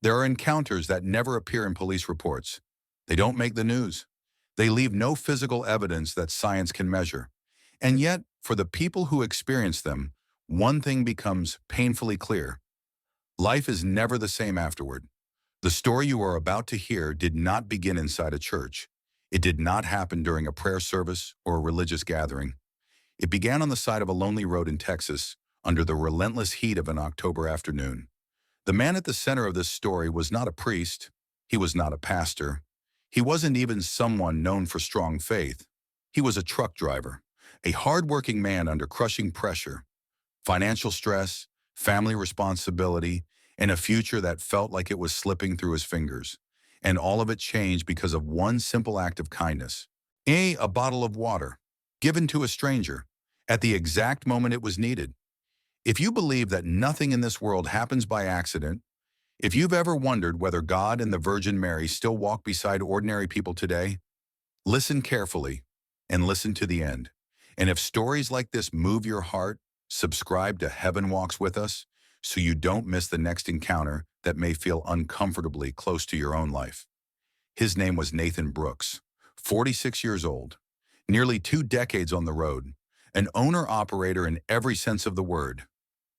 There are encounters that never appear in police reports. They don't make the news. They leave no physical evidence that science can measure. And yet, for the people who experience them, one thing becomes painfully clear. Life is never the same afterward. The story you are about to hear did not begin inside a church. It did not happen during a prayer service or a religious gathering. It began on the side of a lonely road in Texas, under the relentless heat of an October afternoon. The man at the center of this story was not a priest. He was not a pastor. He wasn't even someone known for strong faith. He was a truck driver, a hard-working man under crushing pressure, financial stress, family responsibility, and a future that felt like it was slipping through his fingers. And all of it changed because of one simple act of kindness. A bottle of water, given to a stranger, at the exact moment it was needed. If you believe that nothing in this world happens by accident, if you've ever wondered whether God and the Virgin Mary still walk beside ordinary people today, listen carefully and listen to the end. And if stories like this move your heart, subscribe to Heaven Walks With Us so you don't miss the next encounter that may feel uncomfortably close to your own life. His name was Nathan Brooks, 46 years old, nearly 2 decades on the road, an owner-operator in every sense of the word.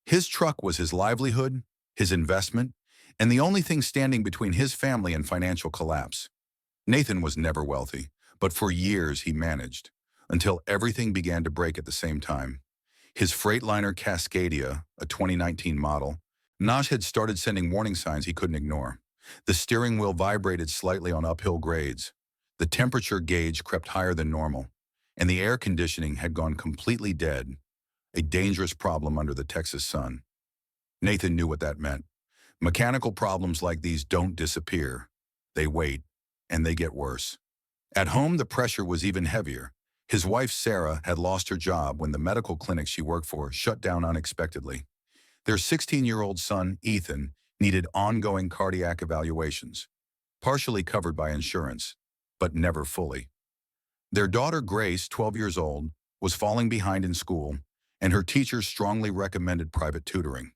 His truck was his livelihood, his investment, and the only thing standing between his family and financial collapse. Nathan was never wealthy, but for years he managed, until everything began to break at the same time. His Freightliner Cascadia, a 2019 model, Naj had started sending warning signs he couldn't ignore. The steering wheel vibrated slightly on uphill grades. The temperature gauge crept higher than normal, and the air conditioning had gone completely dead, a dangerous problem under the Texas sun. Nathan knew what that meant. Mechanical problems like these don't disappear. They wait, and they get worse. At home, the pressure was even heavier. His wife, Sarah, had lost her job when the medical clinic she worked for shut down unexpectedly. Their 16-year-old son, Ethan, needed ongoing cardiac evaluations, partially covered by insurance, but never fully. Their daughter, Grace, 12 years old, was falling behind in school, and her teachers strongly recommended private tutoring.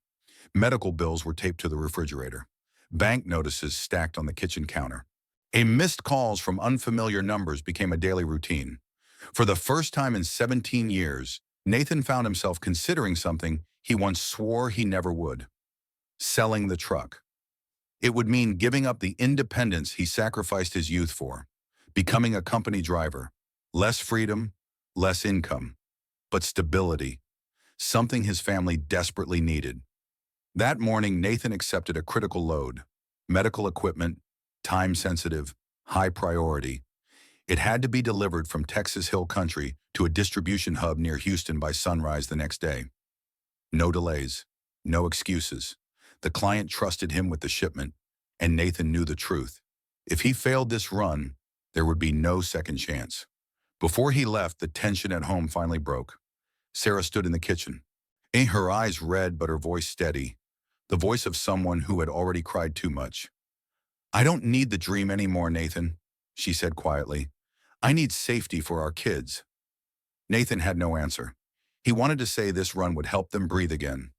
Medical bills were taped to the refrigerator. Bank notices stacked on the kitchen counter. Missed calls from unfamiliar numbers became a daily routine. For the first time in 17 years, Nathan found himself considering something he once swore he never would: selling the truck. It would mean giving up the independence he sacrificed his youth for, becoming a company driver. Less freedom, less income, but stability, something his family desperately needed. That morning, Nathan accepted a critical load: medical equipment, time-sensitive, high priority. It had to be delivered from Texas Hill Country to a distribution hub near Houston by sunrise the next day. No delays, no excuses. The client trusted him with the shipment, and Nathan knew the truth. If he failed this run, there would be no second chance. Before he left, the tension at home finally broke. Sarah stood in the kitchen, her eyes red but her voice steady, the voice of someone who had already cried too much. "I don't need the dream anymore, Nathan," she said quietly. "I need safety for our kids." Nathan had no answer. He wanted to say this run would help them breathe again.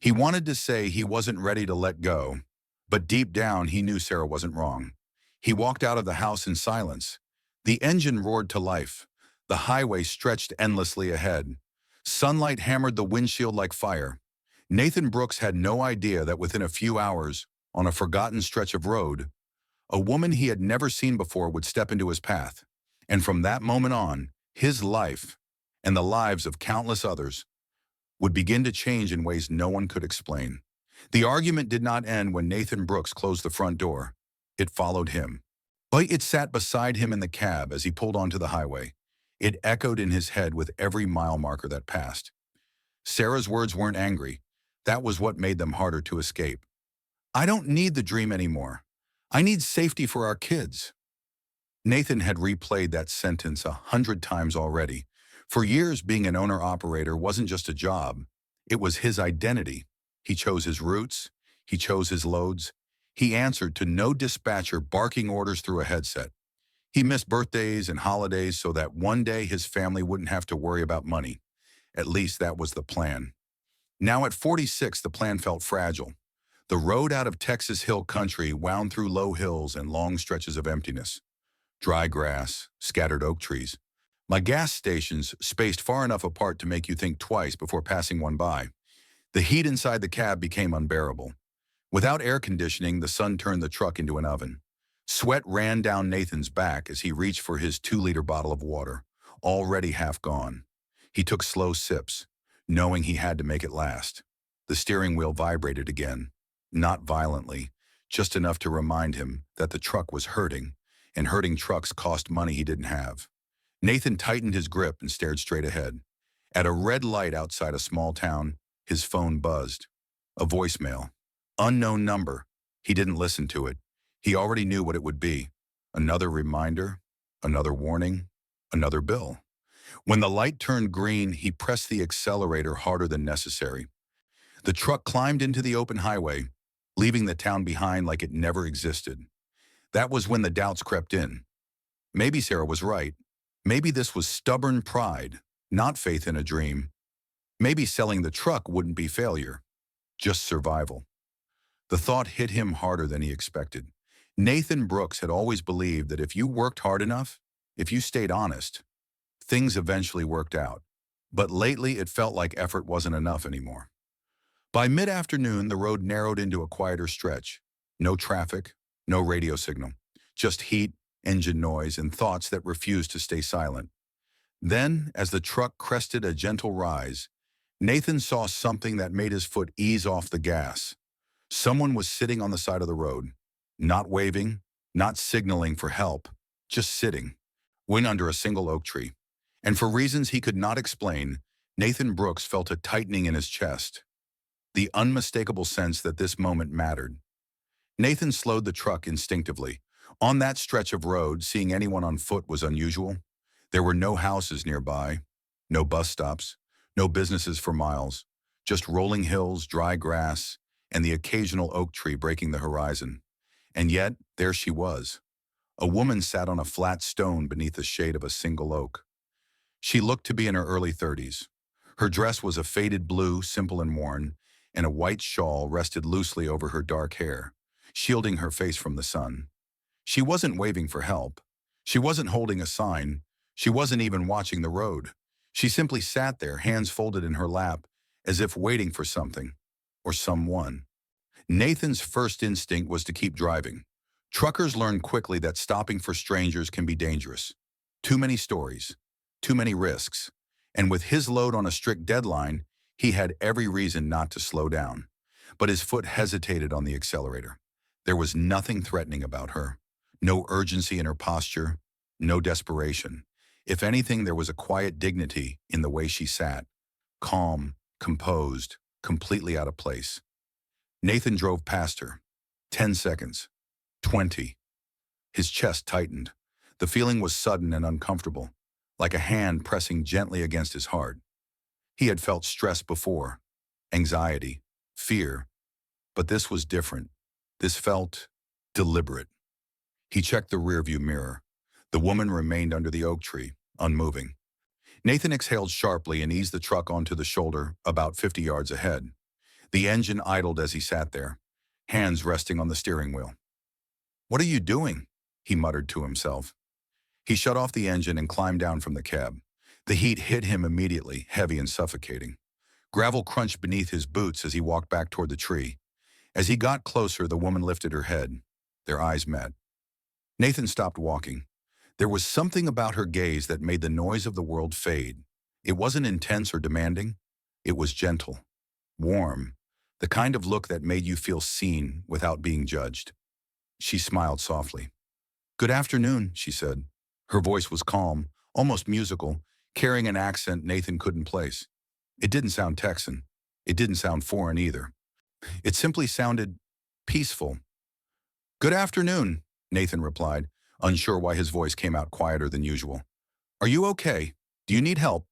He wanted to say he wasn't ready to let go, but deep down he knew Sarah wasn't wrong. He walked out of the house in silence. The engine roared to life. The highway stretched endlessly ahead. Sunlight hammered the windshield like fire. Nathan Brooks had no idea that within a few hours, on a forgotten stretch of road, a woman he had never seen before would step into his path. And from that moment on, his life, and the lives of countless others, would begin to change in ways no one could explain. The argument did not end when Nathan Brooks closed the front door. It followed him. But it sat beside him in the cab as he pulled onto the highway. It echoed in his head with every mile marker that passed. Sarah's words weren't angry. That was what made them harder to escape. "I don't need the dream anymore. I need safety for our kids." Nathan had replayed that sentence 100 times already. For years, being an owner-operator wasn't just a job. It was his identity. He chose his routes. He chose his loads. He answered to no dispatcher barking orders through a headset. He missed birthdays and holidays so that one day his family wouldn't have to worry about money. At least that was the plan. Now at 46, the plan felt fragile. The road out of Texas Hill Country wound through low hills and long stretches of emptiness. Dry grass, scattered oak trees. My gas stations spaced far enough apart to make you think twice before passing one by. The heat inside the cab became unbearable. Without air conditioning, the sun turned the truck into an oven. Sweat ran down Nathan's back as he reached for his 2-liter bottle of water, already half gone. He took slow sips, knowing he had to make it last. The steering wheel vibrated again, not violently, just enough to remind him that the truck was hurting, and hurting trucks cost money he didn't have. Nathan tightened his grip and stared straight ahead. At a red light outside a small town, his phone buzzed. A voicemail. Unknown number. He didn't listen to it. He already knew what it would be. Another reminder, another warning, another bill. When the light turned green, he pressed the accelerator harder than necessary. The truck climbed into the open highway, leaving the town behind like it never existed. That was when the doubts crept in. Maybe Sarah was right. Maybe this was stubborn pride, not faith in a dream. Maybe selling the truck wouldn't be failure, just survival. The thought hit him harder than he expected. Nathan Brooks had always believed that if you worked hard enough, if you stayed honest, things eventually worked out. But lately it felt like effort wasn't enough anymore. By mid-afternoon, the road narrowed into a quieter stretch. No traffic, no radio signal, just heat, engine noise, and thoughts that refused to stay silent. Then, as the truck crested a gentle rise, Nathan saw something that made his foot ease off the gas. Someone was sitting on the side of the road, not waving, not signaling for help, just sitting, under a single oak tree. And for reasons he could not explain, Nathan Brooks felt a tightening in his chest. The unmistakable sense that this moment mattered. Nathan slowed the truck instinctively. On that stretch of road, seeing anyone on foot was unusual. There were no houses nearby, no bus stops, no businesses for miles, just rolling hills, dry grass, and the occasional oak tree breaking the horizon. And yet, there she was. A woman sat on a flat stone beneath the shade of a single oak. She looked to be in her early 30s. Her dress was a faded blue, simple and worn, and a white shawl rested loosely over her dark hair, shielding her face from the sun. She wasn't waving for help. She wasn't holding a sign. She wasn't even watching the road. She simply sat there, hands folded in her lap, as if waiting for something, or someone. Nathan's first instinct was to keep driving. Truckers learn quickly that stopping for strangers can be dangerous. Too many stories, too many risks. And with his load on a strict deadline, he had every reason not to slow down. But his foot hesitated on the accelerator. There was nothing threatening about her. No urgency in her posture, no desperation. If anything, there was a quiet dignity in the way she sat. Calm, composed, completely out of place. Nathan drove past her. 10 seconds. 20. His chest tightened. The feeling was sudden and uncomfortable, like a hand pressing gently against his heart. He had felt stress before, anxiety, fear, but this was different. This felt deliberate. He checked the rearview mirror. The woman remained under the oak tree, unmoving. Nathan exhaled sharply and eased the truck onto the shoulder about 50 yards ahead. The engine idled as he sat there, hands resting on the steering wheel. "What are you doing?" he muttered to himself. He shut off the engine and climbed down from the cab. The heat hit him immediately, heavy and suffocating. Gravel crunched beneath his boots as he walked back toward the tree. As he got closer, the woman lifted her head. Their eyes met. Nathan stopped walking. There was something about her gaze that made the noise of the world fade. It wasn't intense or demanding. It was gentle, warm, the kind of look that made you feel seen without being judged. She smiled softly. "Good afternoon," she said. Her voice was calm, almost musical, carrying an accent Nathan couldn't place. It didn't sound Texan. It didn't sound foreign either. It simply sounded peaceful. "Good afternoon," Nathan replied, unsure why his voice came out quieter than usual. "Are you okay? Do you need help?"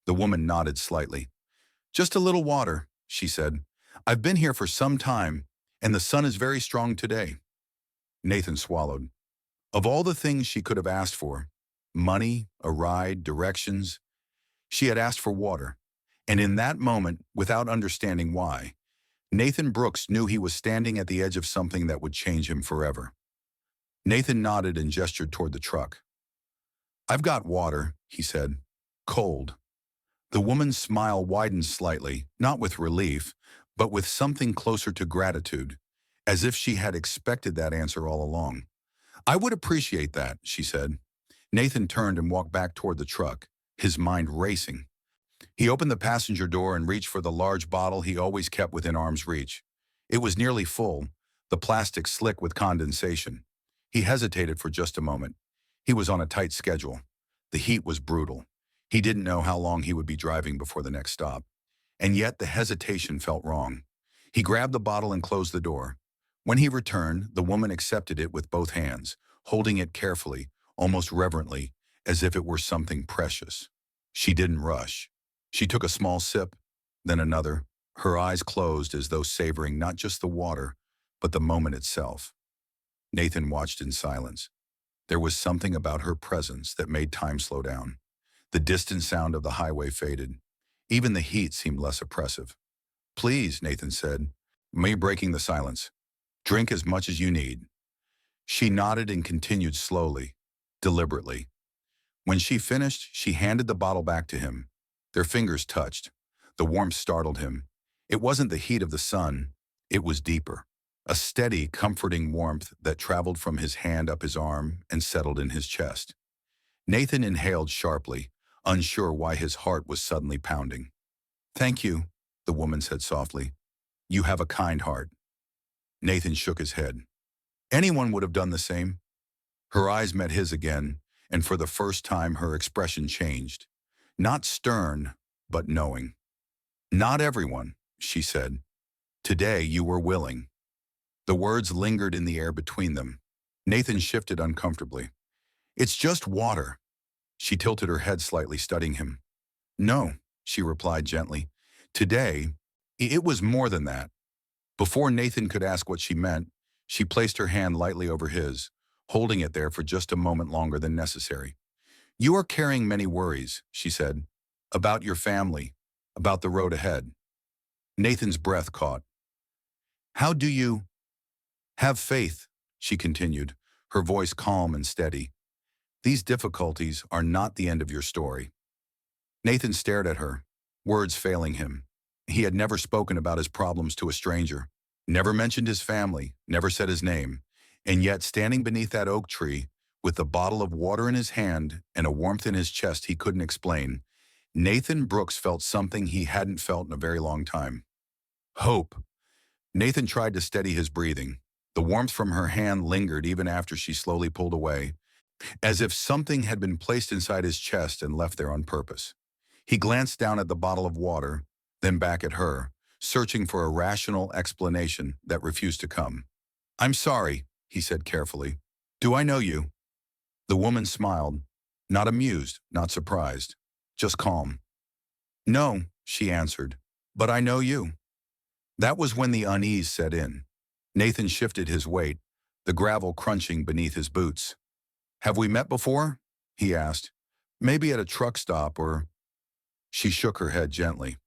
The woman nodded slightly. "Just a little water," she said. "I've been here for some time, and the sun is very strong today." Nathan swallowed. Of all the things she could have asked for, money, a ride, directions, she had asked for water. And in that moment, without understanding why, Nathan Brooks knew he was standing at the edge of something that would change him forever. Nathan nodded and gestured toward the truck. "I've got water," he said. "Cold." The woman's smile widened slightly, not with relief, but with something closer to gratitude, as if she had expected that answer all along. "I would appreciate that," she said. Nathan turned and walked back toward the truck, his mind racing. He opened the passenger door and reached for the large bottle he always kept within arm's reach. It was nearly full, the plastic slick with condensation. He hesitated for just a moment. He was on a tight schedule. The heat was brutal. He didn't know how long he would be driving before the next stop. And yet the hesitation felt wrong. He grabbed the bottle and closed the door. When he returned, the woman accepted it with both hands, holding it carefully, almost reverently, as if it were something precious. She didn't rush. She took a small sip, then another, her eyes closed as though savoring not just the water, but the moment itself. Nathan watched in silence. There was something about her presence that made time slow down. The distant sound of the highway faded. Even the heat seemed less oppressive. "Please," Nathan said, me breaking the silence. "Drink as much as you need." She nodded and continued slowly, deliberately. When she finished, she handed the bottle back to him. Their fingers touched. The warmth startled him. It wasn't the heat of the sun. It was deeper. A steady, comforting warmth that traveled from his hand up his arm and settled in his chest. Nathan inhaled sharply, unsure why his heart was suddenly pounding. "Thank you," the woman said softly. "You have a kind heart." Nathan shook his head. Anyone would have done the same. Her eyes met his again, and for the first time her expression changed. Not stern, but knowing. "Not everyone," she said. "Today you were willing." The words lingered in the air between them. Nathan shifted uncomfortably. "It's just water." She tilted her head slightly, studying him. "No," she replied gently. "Today, it was more than that." Before Nathan could ask what she meant, she placed her hand lightly over his, holding it there for just a moment longer than necessary. "You are carrying many worries," she said, "about your family, about the road ahead." Nathan's breath caught. "How do you—" "Have faith," she continued, her voice calm and steady. "These difficulties are not the end of your story." Nathan stared at her, words failing him. He had never spoken about his problems to a stranger, never mentioned his family, never said his name, and yet standing beneath that oak tree, with the bottle of water in his hand and a warmth in his chest he couldn't explain, Nathan Brooks felt something he hadn't felt in a very long time. Hope. Nathan tried to steady his breathing. The warmth from her hand lingered even after she slowly pulled away, as if something had been placed inside his chest and left there on purpose. He glanced down at the bottle of water, then back at her, searching for a rational explanation that refused to come. "I'm sorry," he said carefully. "Do I know you?" The woman smiled, not amused, not surprised, just calm. "No," she answered, "but I know you." That was when the unease set in. Nathan shifted his weight, the gravel crunching beneath his boots. "Have we met before?" he asked. "Maybe at a truck stop or—" She shook her head gently.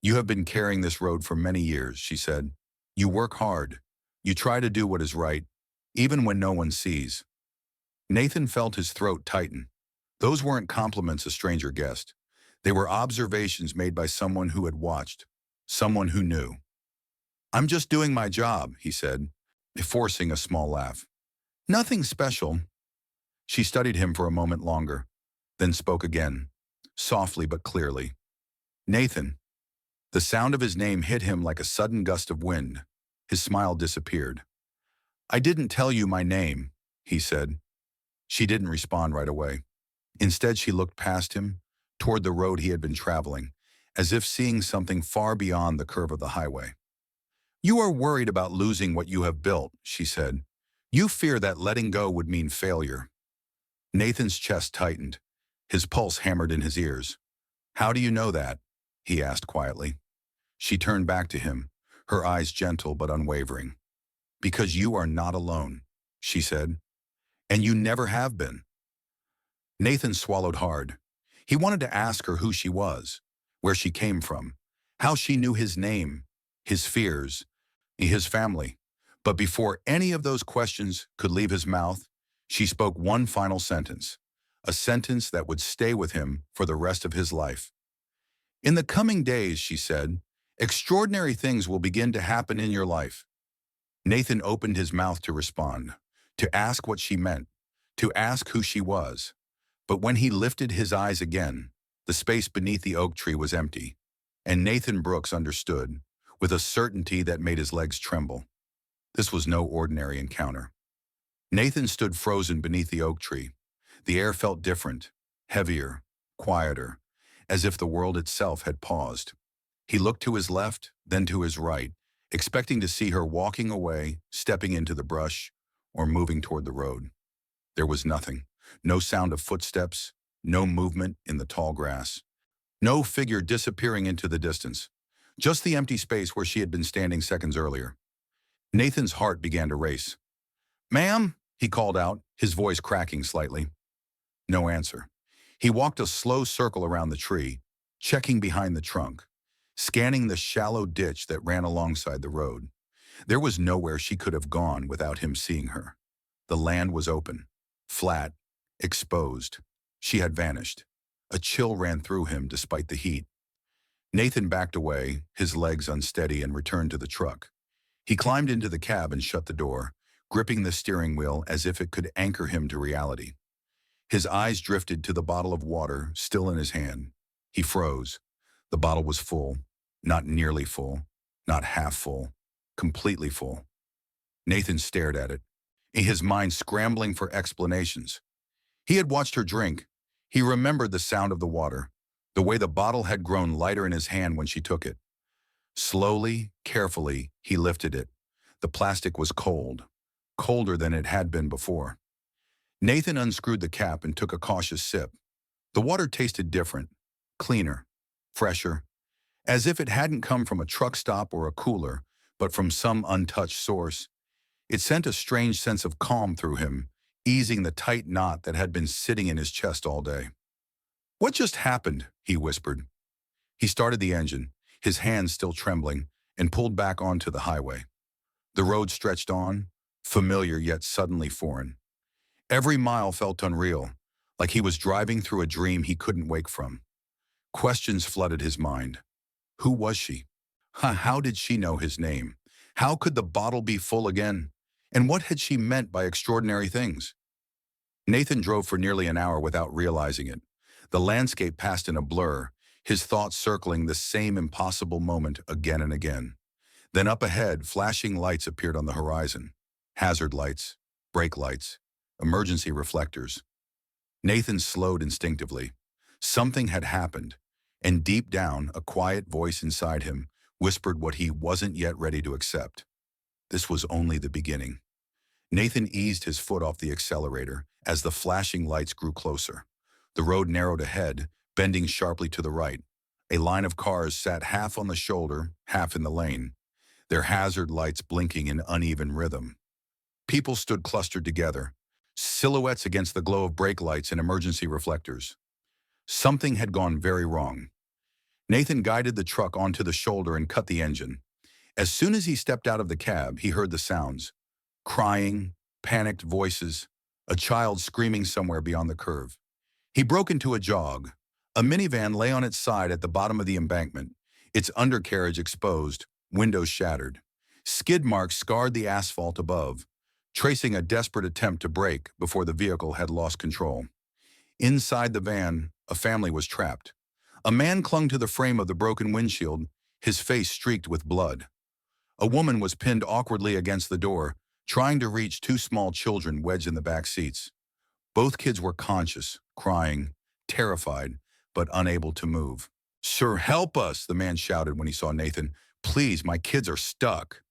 "You have been carrying this road for many years," she said. "You work hard. You try to do what is right, even when no one sees." Nathan felt his throat tighten. Those weren't compliments a stranger guessed. They were observations made by someone who had watched, someone who knew. "I'm just doing my job," he said, forcing a small laugh. "Nothing special." She studied him for a moment longer, then spoke again, softly but clearly. "Nathan." The sound of his name hit him like a sudden gust of wind. His smile disappeared. "I didn't tell you my name," he said. She didn't respond right away. Instead, she looked past him, toward the road he had been traveling, as if seeing something far beyond the curve of the highway. "You are worried about losing what you have built," she said. "You fear that letting go would mean failure." Nathan's chest tightened. His pulse hammered in his ears. "How do you know that?" he asked quietly. She turned back to him, her eyes gentle but unwavering. "Because you are not alone," she said. "And you never have been." Nathan swallowed hard. He wanted to ask her who she was, where she came from, how she knew his name. his fears, his family. But before any of those questions could leave his mouth, she spoke one final sentence, a sentence that would stay with him for the rest of his life. In the coming days, she said, extraordinary things will begin to happen in your life. Nathan opened his mouth to respond, to ask what she meant, to ask who she was. But when he lifted his eyes again, the space beneath the oak tree was empty, and Nathan Brooks understood, with a certainty that made his legs tremble. This was no ordinary encounter. Nathan stood frozen beneath the oak tree. The air felt different, heavier, quieter, as if the world itself had paused. He looked to his left, then to his right, expecting to see her walking away, stepping into the brush, or moving toward the road. There was nothing. No sound of footsteps, no movement in the tall grass, no figure disappearing into the distance, just the empty space where she had been standing seconds earlier. Nathan's heart began to race. "Ma'am?" he called out, his voice cracking slightly. No answer. He walked a slow circle around the tree, checking behind the trunk, scanning the shallow ditch that ran alongside the road. There was nowhere she could have gone without him seeing her. The land was open, flat, exposed. She had vanished. A chill ran through him despite the heat. Nathan backed away, his legs unsteady, and returned to the truck. He climbed into the cab and shut the door, gripping the steering wheel as if it could anchor him to reality. His eyes drifted to the bottle of water still in his hand. He froze. The bottle was full, not nearly full, not half full, completely full. Nathan stared at it, his mind scrambling for explanations. He had watched her drink. He remembered the sound of the water, the way the bottle had grown lighter in his hand when she took it. Slowly, carefully, he lifted it. The plastic was cold, colder than it had been before. Nathan unscrewed the cap and took a cautious sip. The water tasted different, cleaner, fresher, as if it hadn't come from a truck stop or a cooler, but from some untouched source. It sent a strange sense of calm through him, easing the tight knot that had been sitting in his chest all day. "What just happened?" he whispered. He started the engine, his hands still trembling, and pulled back onto the highway. The road stretched on, familiar yet suddenly foreign. Every mile felt unreal, like he was driving through a dream he couldn't wake from. Questions flooded his mind. Who was she? How did she know his name? How could the bottle be full again? And what had she meant by extraordinary things? Nathan drove for nearly an hour without realizing it. The landscape passed in a blur, his thoughts circling the same impossible moment again and again. Then up ahead, flashing lights appeared on the horizon. Hazard lights, brake lights, emergency reflectors. Nathan slowed instinctively. Something had happened, and deep down, a quiet voice inside him whispered what he wasn't yet ready to accept. This was only the beginning. Nathan eased his foot off the accelerator as the flashing lights grew closer. The road narrowed ahead, bending sharply to the right. A line of cars sat half on the shoulder, half in the lane, their hazard lights blinking in uneven rhythm. People stood clustered together, silhouettes against the glow of brake lights and emergency reflectors. Something had gone very wrong. Nathan guided the truck onto the shoulder and cut the engine. As soon as he stepped out of the cab, he heard the sounds. Crying, panicked voices, a child screaming somewhere beyond the curve. He broke into a jog. A minivan lay on its side at the bottom of the embankment, its undercarriage exposed, windows shattered. Skid marks scarred the asphalt above, tracing a desperate attempt to brake before the vehicle had lost control. Inside the van, a family was trapped. A man clung to the frame of the broken windshield, his face streaked with blood. A woman was pinned awkwardly against the door, trying to reach two small children wedged in the back seats. Both kids were conscious, crying, terrified, but unable to move. "Sir, help us," the man shouted when he saw Nathan. "Please, my kids are stuck."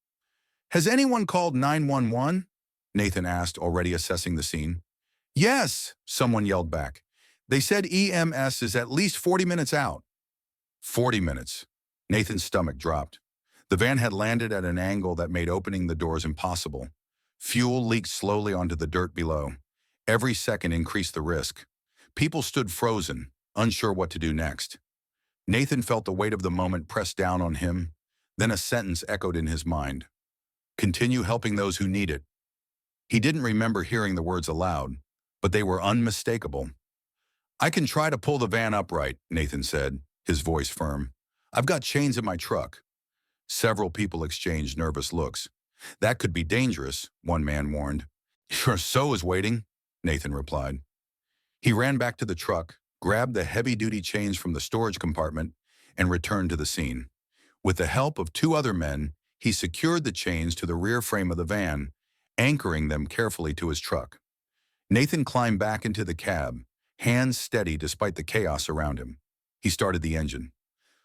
"Has anyone called 911?" Nathan asked, already assessing the scene. "Yes," someone yelled back. "They said EMS is at least 40 minutes out." 40 minutes. Nathan's stomach dropped. The van had landed at an angle that made opening the doors impossible. Fuel leaked slowly onto the dirt below. Every second increased the risk. People stood frozen, unsure what to do next. Nathan felt the weight of the moment press down on him, Then a sentence echoed in his mind. Continue helping those who need it. He didn't remember hearing the words aloud, but they were unmistakable. I can try to pull the van upright, Nathan said, his voice firm. I've got chains in my truck. Several people exchanged nervous looks. That could be dangerous, one man warned. Your so is waiting, Nathan replied. He ran back to the truck, grabbed the heavy-duty chains from the storage compartment, and returned to the scene. With the help of two other men, he secured the chains to the rear frame of the van, anchoring them carefully to his truck. Nathan climbed back into the cab, hands steady despite the chaos around him. He started the engine.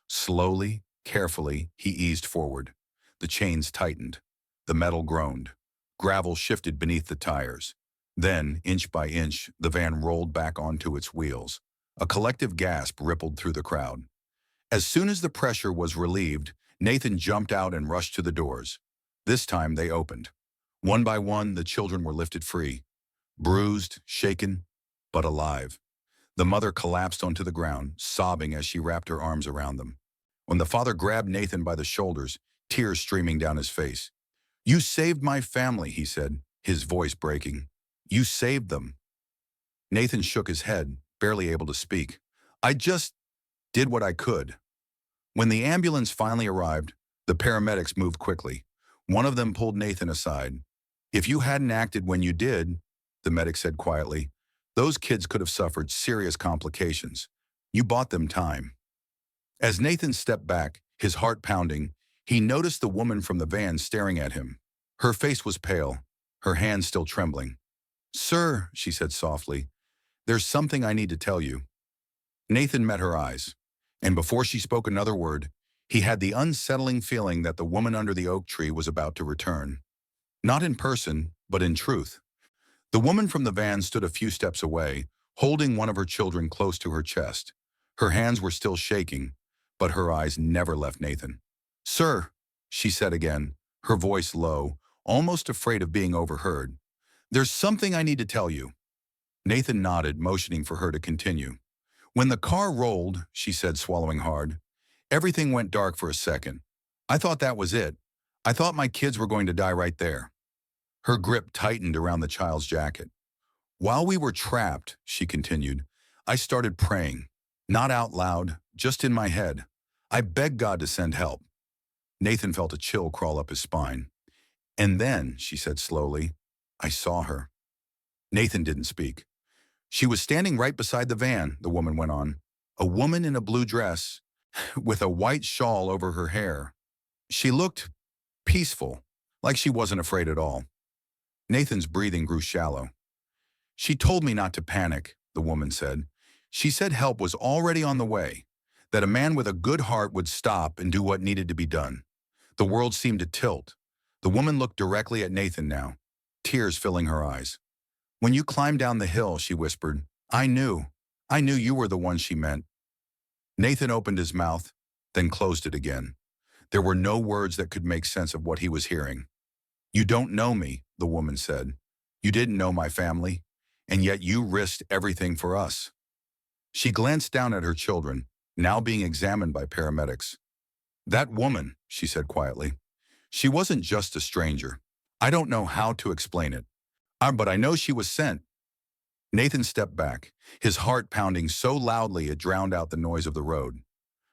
Slowly, carefully, he eased forward. The chains tightened. The metal groaned. Gravel shifted beneath the tires. Then, inch by inch, the van rolled back onto its wheels. A collective gasp rippled through the crowd. As soon as the pressure was relieved, Nathan jumped out and rushed to the doors. This time they opened. One by one, the children were lifted free. Bruised, shaken, but alive. The mother collapsed onto the ground, sobbing as she wrapped her arms around them. When the father grabbed Nathan by the shoulders, tears streaming down his face. You saved my family, he said, his voice breaking. You saved them. Nathan shook his head, barely able to speak. I just did what I could. When the ambulance finally arrived, the paramedics moved quickly. One of them pulled Nathan aside. If you hadn't acted when you did, the medic said quietly, those kids could have suffered serious complications. You bought them time. As Nathan stepped back, his heart pounding, he noticed the woman from the van staring at him. Her face was pale, her hands still trembling. Sir, she said softly, there's something I need to tell you. Nathan met her eyes, and before she spoke another word, he had the unsettling feeling that the woman under the oak tree was about to return. Not in person, but in truth. The woman from the van stood a few steps away, holding one of her children close to her chest. Her hands were still shaking, but her eyes never left Nathan. Sir, she said again, her voice low, almost afraid of being overheard. There's something I need to tell you. Nathan nodded, motioning for her to continue. When the car rolled, she said, swallowing hard, everything went dark for a second. I thought that was it. I thought my kids were going to die right there. Her grip tightened around the child's jacket. While we were trapped, she continued, I started praying. Not out loud, just in my head. I begged God to send help. Nathan felt a chill crawl up his spine. And then, she said slowly, I saw her. Nathan didn't speak. She was standing right beside the van, the woman went on. A woman in a blue dress, with a white shawl over her hair. She looked peaceful, like she wasn't afraid at all. Nathan's breathing grew shallow. She told me not to panic, the woman said. She said help was already on the way, that a man with a good heart would stop and do what needed to be done. The world seemed to tilt. The woman looked directly at Nathan now, tears filling her eyes. When you climbed down the hill, she whispered, I knew you were the one she meant. Nathan opened his mouth, then closed it again. There were no words that could make sense of what he was hearing. You don't know me, the woman said. You didn't know my family, and yet you risked everything for us. She glanced down at her children, now being examined by paramedics. That woman, she said quietly. She wasn't just a stranger. I don't know how to explain it. But I know she was sent. Nathan stepped back, his heart pounding so loudly it drowned out the noise of the road.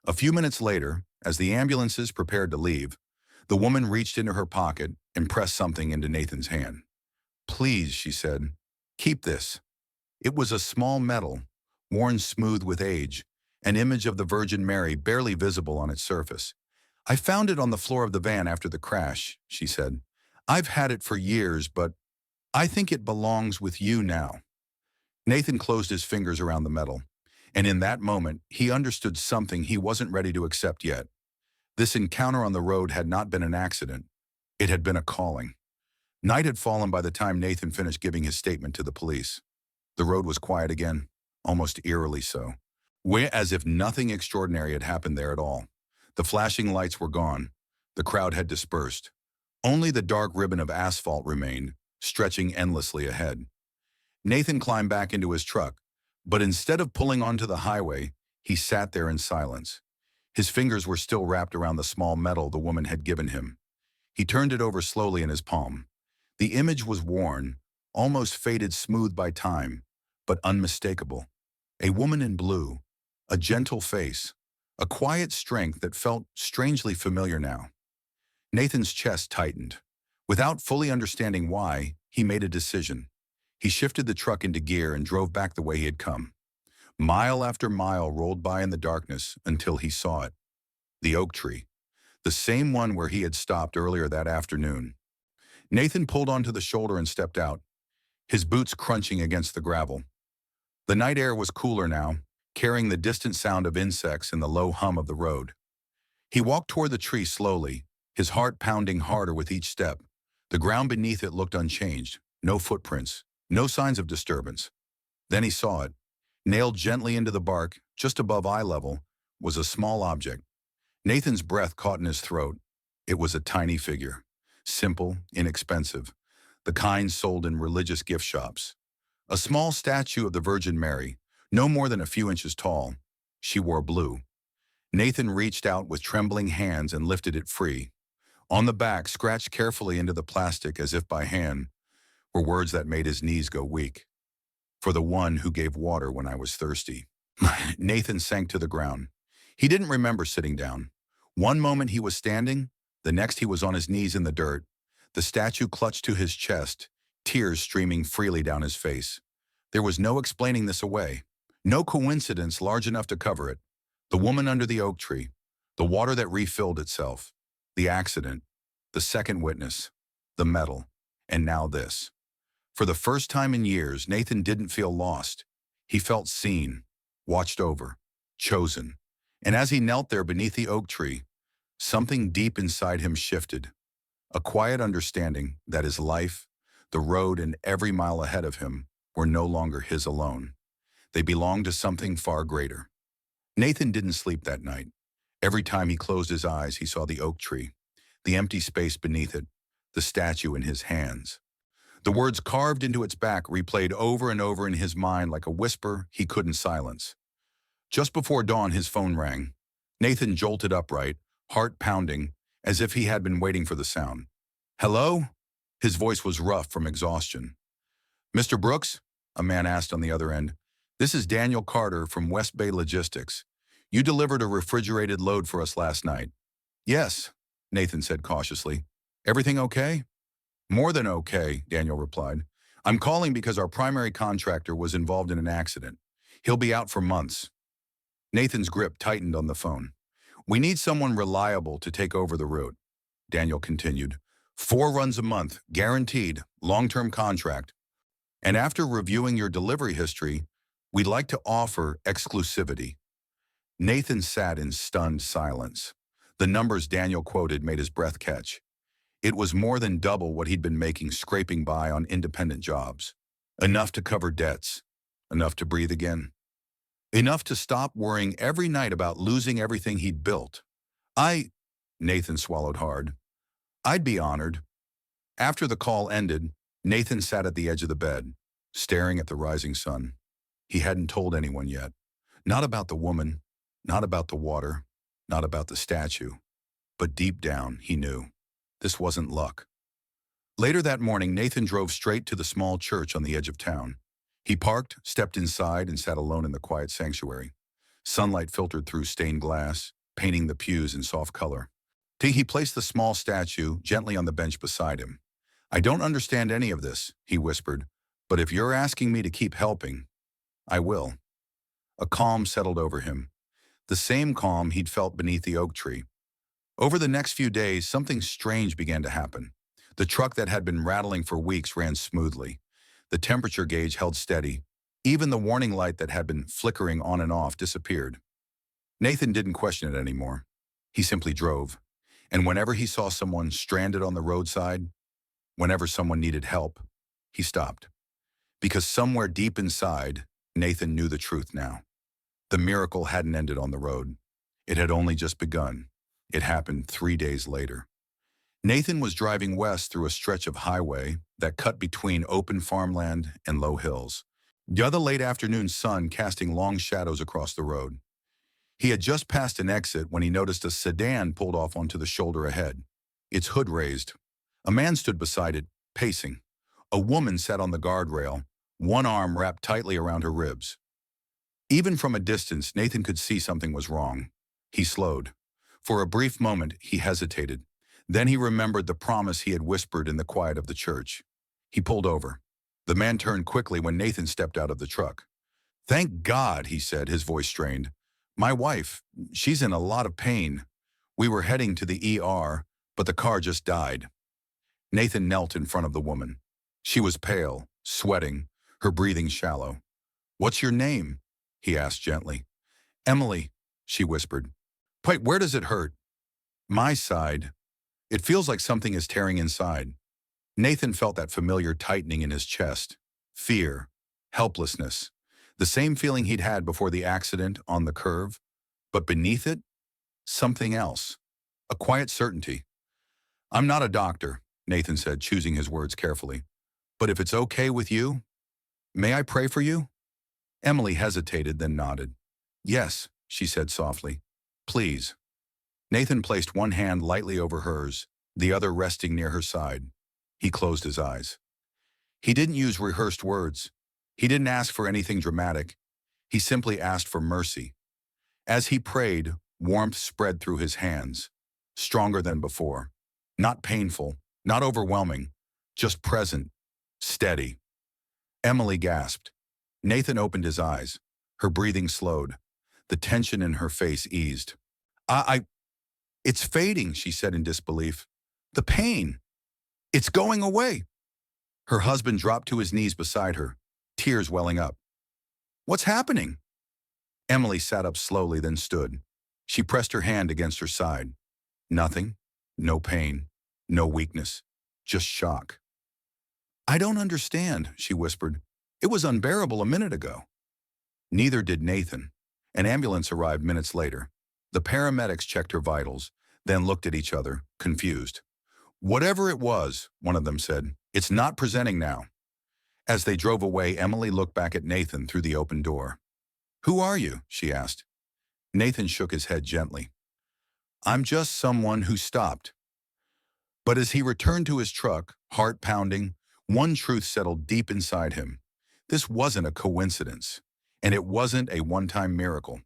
A few minutes later, as the ambulances prepared to leave, the woman reached into her pocket and pressed something into Nathan's hand. Please, she said, keep this. It was a small medal, worn smooth with age, an image of the Virgin Mary barely visible on its surface. I found it on the floor of the van after the crash, she said. I've had it for years, but I think it belongs with you now. Nathan closed his fingers around the medal, and in that moment, he understood something he wasn't ready to accept yet. This encounter on the road had not been an accident. It had been a calling. Night had fallen by the time Nathan finished giving his statement to the police. The road was quiet again, almost eerily so, as if nothing extraordinary had happened there at all. The flashing lights were gone. The crowd had dispersed. Only the dark ribbon of asphalt remained, stretching endlessly ahead. Nathan climbed back into his truck, but instead of pulling onto the highway, he sat there in silence. His fingers were still wrapped around the small medal the woman had given him. He turned it over slowly in his palm. The image was worn, almost faded smooth by time, but unmistakable. A woman in blue, a gentle face, a quiet strength that felt strangely familiar now. Nathan's chest tightened. Without fully understanding why, he made a decision. He shifted the truck into gear and drove back the way he had come. Mile after mile rolled by in the darkness until he saw it. The oak tree. The same one where he had stopped earlier that afternoon. Nathan pulled onto the shoulder and stepped out, his boots crunching against the gravel. The night air was cooler now, carrying the distant sound of insects and the low hum of the road. He walked toward the tree slowly, his heart pounding harder with each step. The ground beneath it looked unchanged, no footprints, no signs of disturbance. Then he saw it. Nailed gently into the bark, just above eye level, was a small object. Nathan's breath caught in his throat. It was a tiny figure. Simple, inexpensive. The kind sold in religious gift shops. A small statue of the Virgin Mary, no more than a few inches tall. She wore blue. Nathan reached out with trembling hands and lifted it free. On the back, scratched carefully into the plastic as if by hand, were words that made his knees go weak. For the one who gave water when I was thirsty. Nathan sank to the ground. He didn't remember sitting down. One moment he was standing, the next he was on his knees in the dirt. The statue clutched to his chest, tears streaming freely down his face. There was no explaining this away. No coincidence large enough to cover it. The woman under the oak tree, the water that refilled itself, the accident, the second witness, the medal, and now this. For the first time in years, Nathan didn't feel lost. He felt seen, watched over, chosen. And as he knelt there beneath the oak tree, something deep inside him shifted. A quiet understanding that his life, the road, and every mile ahead of him were no longer his alone. They belonged to something far greater. Nathan didn't sleep that night. Every time he closed his eyes, he saw the oak tree, the empty space beneath it, the statue in his hands. The words carved into its back replayed over and over in his mind like a whisper he couldn't silence. Just before dawn, his phone rang. Nathan jolted upright, heart pounding, as if he had been waiting for the sound. "Hello?" His voice was rough from exhaustion. "Mr. Brooks?" a man asked on the other end. "This is Daniel Carter from West Bay Logistics. You delivered a refrigerated load for us last night." "Yes," Nathan said cautiously. "Everything okay?" "More than okay," Daniel replied. "I'm calling because our primary contractor was involved in an accident. He'll be out for months." Nathan's grip tightened on the phone. "We need someone reliable to take over the route," Daniel continued. "4 runs a month, guaranteed, long-term contract. And after reviewing your delivery history, we'd like to offer exclusivity." Nathan sat in stunned silence. The numbers Daniel quoted made his breath catch. It was more than double what he'd been making scraping by on independent jobs. Enough to cover debts. Enough to breathe again. Enough to stop worrying every night about losing everything he'd built. Nathan swallowed hard. "I'd be honored." After the call ended, Nathan sat at the edge of the bed, staring at the rising sun. He hadn't told anyone yet. Not about the woman, not about the water, not about the statue. But deep down, he knew. This wasn't luck. Later that morning, Nathan drove straight to the small church on the edge of town. He parked, stepped inside, and sat alone in the quiet sanctuary. Sunlight filtered through stained glass, painting the pews in soft color. He placed the small statue gently on the bench beside him. "I don't understand any of this," he whispered, "but if you're asking me to keep helping, I will." A calm settled over him, the same calm he'd felt beneath the oak tree. Over the next few days, something strange began to happen. The truck that had been rattling for weeks ran smoothly. The temperature gauge held steady. Even the warning light that had been flickering on and off disappeared. Nathan didn't question it anymore. He simply drove. And whenever he saw someone stranded on the roadside, whenever someone needed help, he stopped. Because somewhere deep inside, Nathan knew the truth now. The miracle hadn't ended on the road. It had only just begun. It happened 3 days later. Nathan was driving west through a stretch of highway that cut between open farmland and low hills. The other late afternoon sun casting long shadows across the road. He had just passed an exit when he noticed a sedan pulled off onto the shoulder ahead, its hood raised. A man stood beside it, pacing. A woman sat on the guardrail, one arm wrapped tightly around her ribs. Even from a distance, Nathan could see something was wrong. He slowed. For a brief moment, he hesitated. Then he remembered the promise he had whispered in the quiet of the church. He pulled over. The man turned quickly when Nathan stepped out of the truck. "Thank God," he said, his voice strained. "My wife, she's in a lot of pain. We were heading to the ER, but the car just died." Nathan knelt in front of the woman. She was pale, sweating, her breathing shallow. "What's your name?" he asked gently. "Emily," she whispered. "Wait, where does it hurt?" "My side. It feels like something is tearing inside." Nathan felt that familiar tightening in his chest. Fear. Helplessness. The same feeling he'd had before the accident on the curve. But beneath it, something else. A quiet certainty. "I'm not a doctor," Nathan said, choosing his words carefully. "But if it's okay with you, may I pray for you?" Emily hesitated, then nodded. "Yes," she said softly. "Please." Nathan placed one hand lightly over hers, the other resting near her side. He closed his eyes. He didn't use rehearsed words. He didn't ask for anything dramatic. He simply asked for mercy. As he prayed, warmth spread through his hands, stronger than before. Not painful, not overwhelming, just present, steady. Emily gasped. Nathan opened his eyes. Her breathing slowed. The tension in her face eased. It's fading," she said in disbelief. "The pain. It's going away." Her husband dropped to his knees beside her, tears welling up. "What's happening?" Emily sat up slowly, then stood. She pressed her hand against her side. Nothing. No pain. No weakness. Just shock. "I don't understand," she whispered. "It was unbearable a minute ago." Neither did Nathan. An ambulance arrived minutes later. The paramedics checked her vitals, then looked at each other, confused. "Whatever it was," one of them said, "it's not presenting now." As they drove away, Emily looked back at Nathan through the open door. "Who are you?" she asked. Nathan shook his head gently. "I'm just someone who stopped." But as he returned to his truck, heart pounding, one truth settled deep inside him. This wasn't a coincidence, and it wasn't a one-time miracle.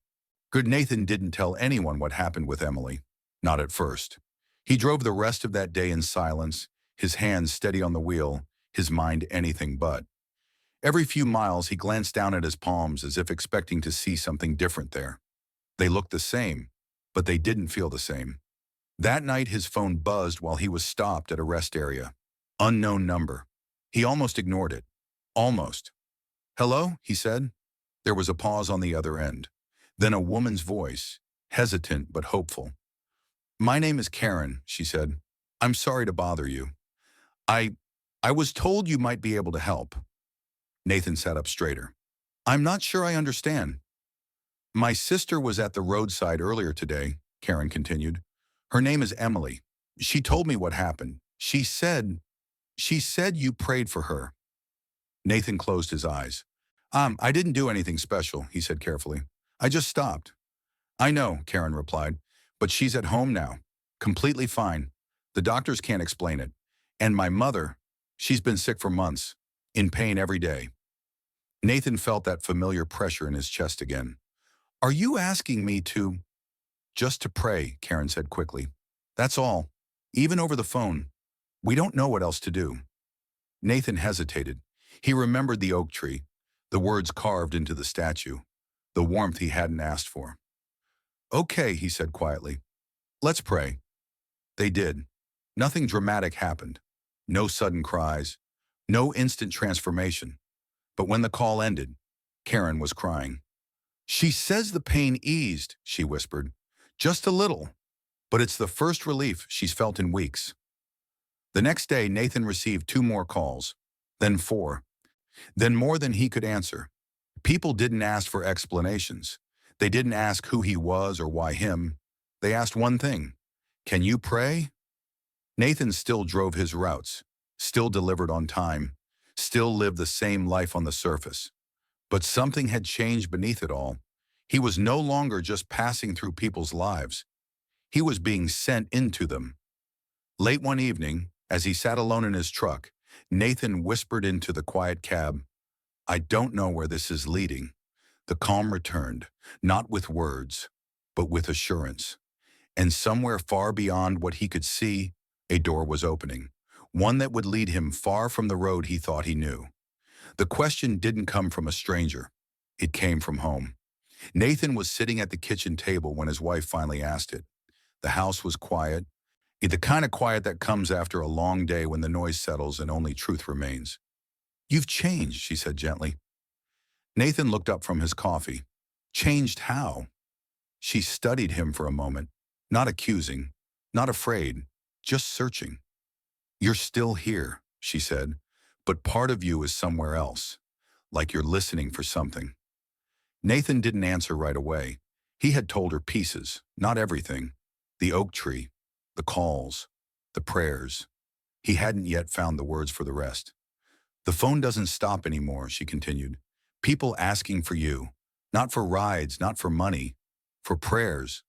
Good Nathan didn't tell anyone what happened with Emily, not at first. He drove the rest of that day in silence, his hands steady on the wheel, his mind anything but. Every few miles he glanced down at his palms as if expecting to see something different there. They looked the same, but they didn't feel the same. That night his phone buzzed while he was stopped at a rest area. Unknown number. He almost ignored it. Almost. "Hello?" he said. There was a pause on the other end. Then a woman's voice, hesitant but hopeful. "My name is Karen," she said. "I'm sorry to bother you. I was told you might be able to help." Nathan sat up straighter. "I'm not sure I understand." "My sister was at the roadside earlier today," Karen continued. "Her name is Emily. She told me what happened. She said you prayed for her." Nathan closed his eyes. I didn't do anything special," he said carefully. "I just stopped." "I know," Karen replied, "but she's at home now. Completely fine. The doctors can't explain it. And my mother, she's been sick for months, in pain every day." Nathan felt that familiar pressure in his chest again. "Are you asking me to—" "Just to pray," Karen said quickly. "That's all. Even over the phone. We don't know what else to do." Nathan hesitated. He remembered the oak tree, the words carved into the statue, the warmth he hadn't asked for. "Okay," he said quietly. "Let's pray." They did. Nothing dramatic happened. No sudden cries. No instant transformation. But when the call ended, Karen was crying. "She says the pain eased," she whispered. "Just a little. But it's the first relief she's felt in weeks." The next day, Nathan received 2 more calls, then 4, then more than he could answer. People didn't ask for explanations. They didn't ask who he was or why him. They asked one thing: "Can you pray?" Nathan still drove his routes, still delivered on time, still lived the same life on the surface. But something had changed beneath it all. He was no longer just passing through people's lives. He was being sent into them. Late one evening, as he sat alone in his truck, Nathan whispered into the quiet cab, "I don't know where this is leading." The calm returned, not with words, but with assurance. And somewhere far beyond what he could see, a door was opening, one that would lead him far from the road he thought he knew. The question didn't come from a stranger. It came from home. Nathan was sitting at the kitchen table when his wife finally asked it. The house was quiet, the kind of quiet that comes after a long day when the noise settles and only truth remains. "You've changed," she said gently. Nathan looked up from his coffee. "Changed how?" She studied him for a moment, not accusing, not afraid, just searching. "You're still here," she said, "but part of you is somewhere else, like you're listening for something." Nathan didn't answer right away. He had told her pieces, not everything. The oak tree, the calls, the prayers. He hadn't yet found the words for the rest. "The phone doesn't stop anymore," she continued. "People asking for you, not for rides, not for money, for prayers."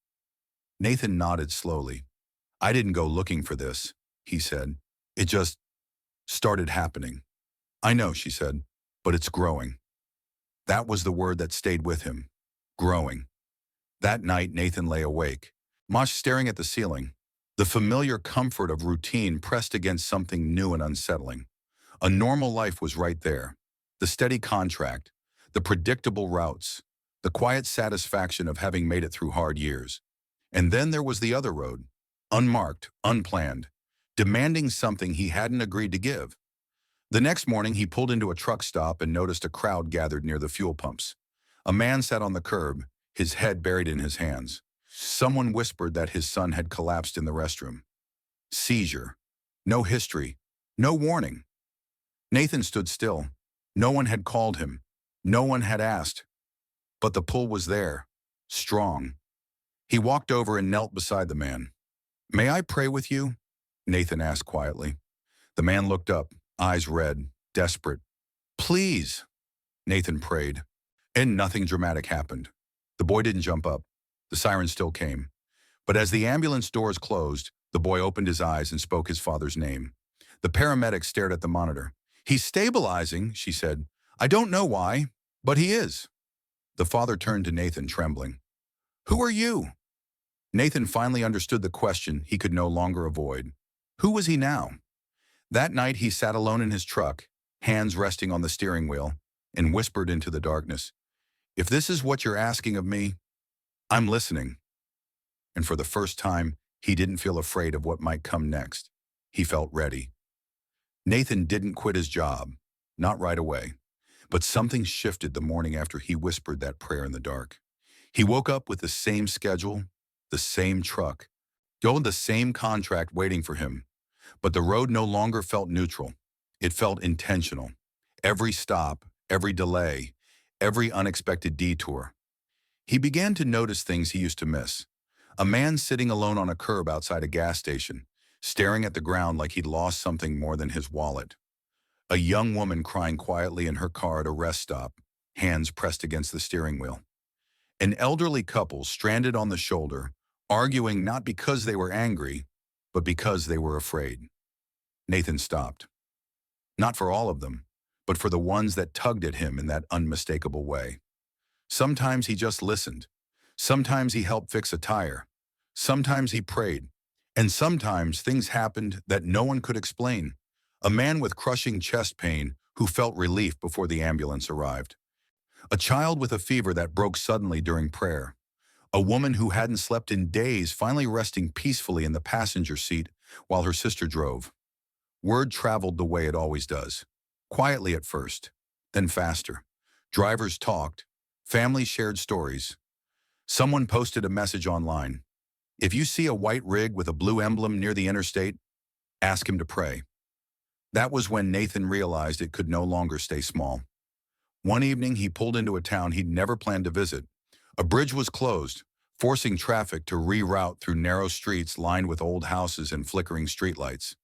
Nathan nodded slowly. "I didn't go looking for this," he said. "It just started happening." "I know," she said, "but it's growing." That was the word that stayed with him. Growing. That night, Nathan lay awake, Mosh staring at the ceiling. The familiar comfort of routine pressed against something new and unsettling. A normal life was right there. The steady contract, the predictable routes, the quiet satisfaction of having made it through hard years. And then there was the other road, unmarked, unplanned, demanding something he hadn't agreed to give. The next morning, he pulled into a truck stop and noticed a crowd gathered near the fuel pumps. A man sat on the curb, his head buried in his hands. Someone whispered that his son had collapsed in the restroom. Seizure. No history. No warning. Nathan stood still. No one had called him. No one had asked. But the pull was there. Strong. He walked over and knelt beside the man. "May I pray with you?" Nathan asked quietly. The man looked up, eyes red, desperate. "Please," Nathan prayed. And nothing dramatic happened. The boy didn't jump up. The siren still came. But as the ambulance doors closed, the boy opened his eyes and spoke his father's name. The paramedic stared at the monitor. "He's stabilizing," she said. "I don't know why, but he is." The father turned to Nathan, trembling. "Who are you?" Nathan finally understood the question he could no longer avoid. Who was he now? That night he sat alone in his truck, hands resting on the steering wheel, and whispered into the darkness, "If this is what you're asking of me, I'm listening." And for the first time, he didn't feel afraid of what might come next. He felt ready. Nathan didn't quit his job, not right away. But something shifted the morning after he whispered that prayer in the dark. He woke up with the same schedule, the same truck, the same contract waiting for him. But the road no longer felt neutral. It felt intentional. Every stop, every delay, every unexpected detour. He began to notice things he used to miss. A man sitting alone on a curb outside a gas station, staring at the ground like he'd lost something more than his wallet. A young woman crying quietly in her car at a rest stop, hands pressed against the steering wheel. An elderly couple stranded on the shoulder, arguing not because they were angry, but because they were afraid. Nathan stopped. Not for all of them, but for the ones that tugged at him in that unmistakable way. Sometimes he just listened. Sometimes he helped fix a tire. Sometimes he prayed. And sometimes things happened that no one could explain. A man with crushing chest pain who felt relief before the ambulance arrived. A child with a fever that broke suddenly during prayer. A woman who hadn't slept in days finally resting peacefully in the passenger seat while her sister drove. Word traveled the way it always does. Quietly at first, then faster. Drivers talked. Families shared stories. Someone posted a message online. "If you see a white rig with a blue emblem near the interstate, ask him to pray." That was when Nathan realized it could no longer stay small. One evening, he pulled into a town he'd never planned to visit. A bridge was closed, forcing traffic to reroute through narrow streets lined with old houses and flickering streetlights.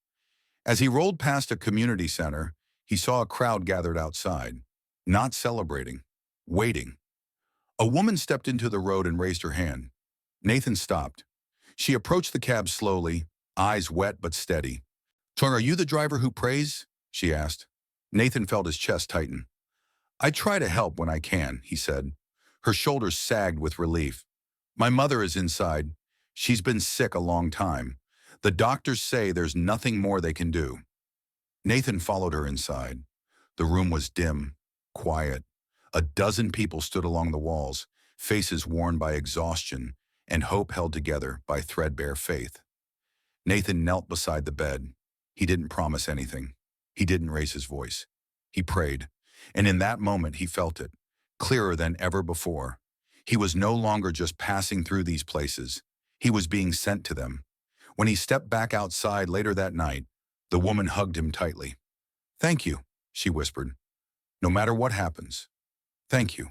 As he rolled past a community center, he saw a crowd gathered outside, not celebrating, waiting. A woman stepped into the road and raised her hand. Nathan stopped. She approached the cab slowly, eyes wet but steady. "So are you the driver who prays?" she asked. Nathan felt his chest tighten. "I try to help when I can," he said. Her shoulders sagged with relief. "My mother is inside. She's been sick a long time. The doctors say there's nothing more they can do." Nathan followed her inside. The room was dim, quiet. A dozen people stood along the walls, faces worn by exhaustion and hope held together by threadbare faith. Nathan knelt beside the bed. He didn't promise anything. He didn't raise his voice. He prayed, and in that moment he felt it, clearer than ever before. He was no longer just passing through these places. He was being sent to them. When he stepped back outside later that night, the woman hugged him tightly. "Thank you," she whispered. "No matter what happens, thank you."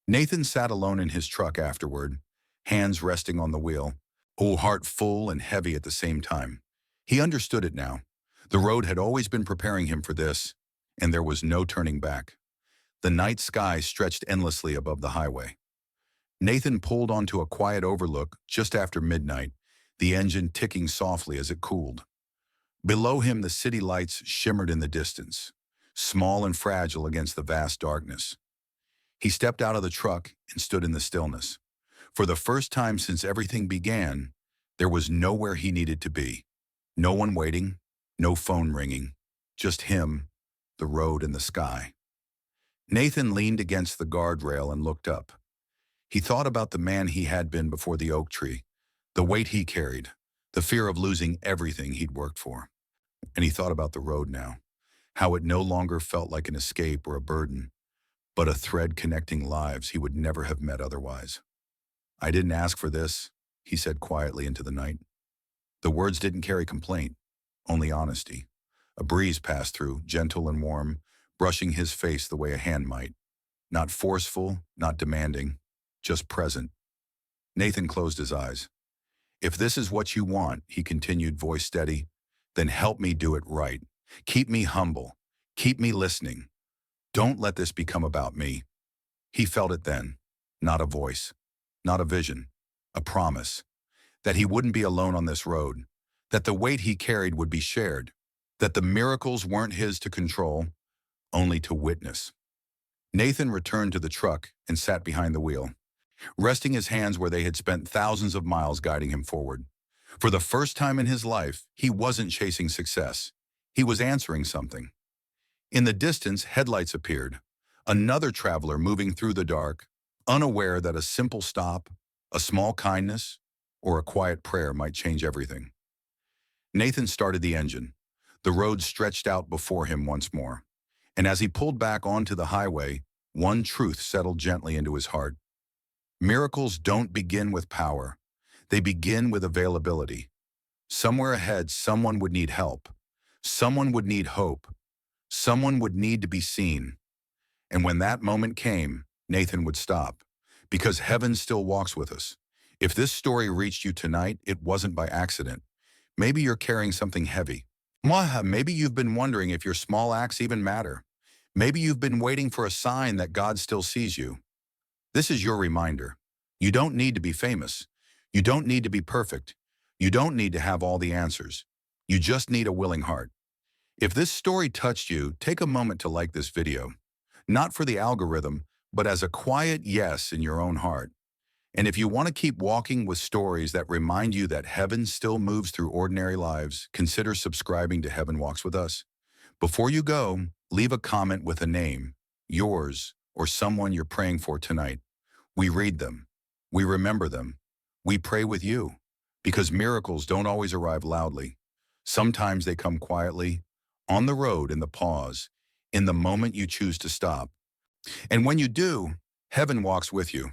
Nathan sat alone in his truck afterward, hands resting on the wheel, heart full and heavy at the same time. He understood it now. The road had always been preparing him for this, and there was no turning back. The night sky stretched endlessly above the highway. Nathan pulled onto a quiet overlook just after midnight, the engine ticking softly as it cooled. Below him, the city lights shimmered in the distance, small and fragile against the vast darkness. He stepped out of the truck and stood in the stillness. For the first time since everything began, there was nowhere he needed to be. No one waiting, no phone ringing, just him, the road, and the sky. Nathan leaned against the guardrail and looked up. He thought about the man he had been before the oak tree, the weight he carried, the fear of losing everything he'd worked for. And he thought about the road now, how it no longer felt like an escape or a burden, but a thread connecting lives he would never have met otherwise. "I didn't ask for this," he said quietly into the night. The words didn't carry complaint, only honesty. A breeze passed through, gentle and warm, brushing his face the way a hand might. Not forceful, not demanding, just present. Nathan closed his eyes. "If this is what you want," he continued, voice steady, "then help me do it right. Keep me humble. Keep me listening. Don't let this become about me." He felt it then. Not a voice, not a vision, a promise. That he wouldn't be alone on this road. That the weight he carried would be shared. That the miracles weren't his to control, only to witness. Nathan returned to the truck and sat behind the wheel, resting his hands where they had spent thousands of miles guiding him forward. For the first time in his life, he wasn't chasing success. He was answering something. In the distance, headlights appeared. Another traveler moving through the dark, unaware that a simple stop, a small kindness, or a quiet prayer might change everything. Nathan started the engine. The road stretched out before him once more. And as he pulled back onto the highway, one truth settled gently into his heart. Miracles don't begin with power. They begin with availability. Somewhere ahead, someone would need help. Someone would need hope. Someone would need to be seen. And when that moment came, Nathan would stop. Because heaven still walks with us. If this story reached you tonight, it wasn't by accident. Maybe you're carrying something heavy. Maybe you've been wondering if your small acts even matter. Maybe you've been waiting for a sign that God still sees you. This is your reminder. You don't need to be famous. You don't need to be perfect. You don't need to have all the answers. You just need a willing heart. If this story touched you, take a moment to like this video. Not for the algorithm, but as a quiet yes in your own heart. And if you want to keep walking with stories that remind you that heaven still moves through ordinary lives, consider subscribing to Heaven Walks With Us. Before you go, leave a comment with a name, yours, or someone you're praying for tonight. We read them. We remember them. We pray with you. Because miracles don't always arrive loudly. Sometimes they come quietly, on the road, in the pause, in the moment you choose to stop. And when you do, heaven walks with you.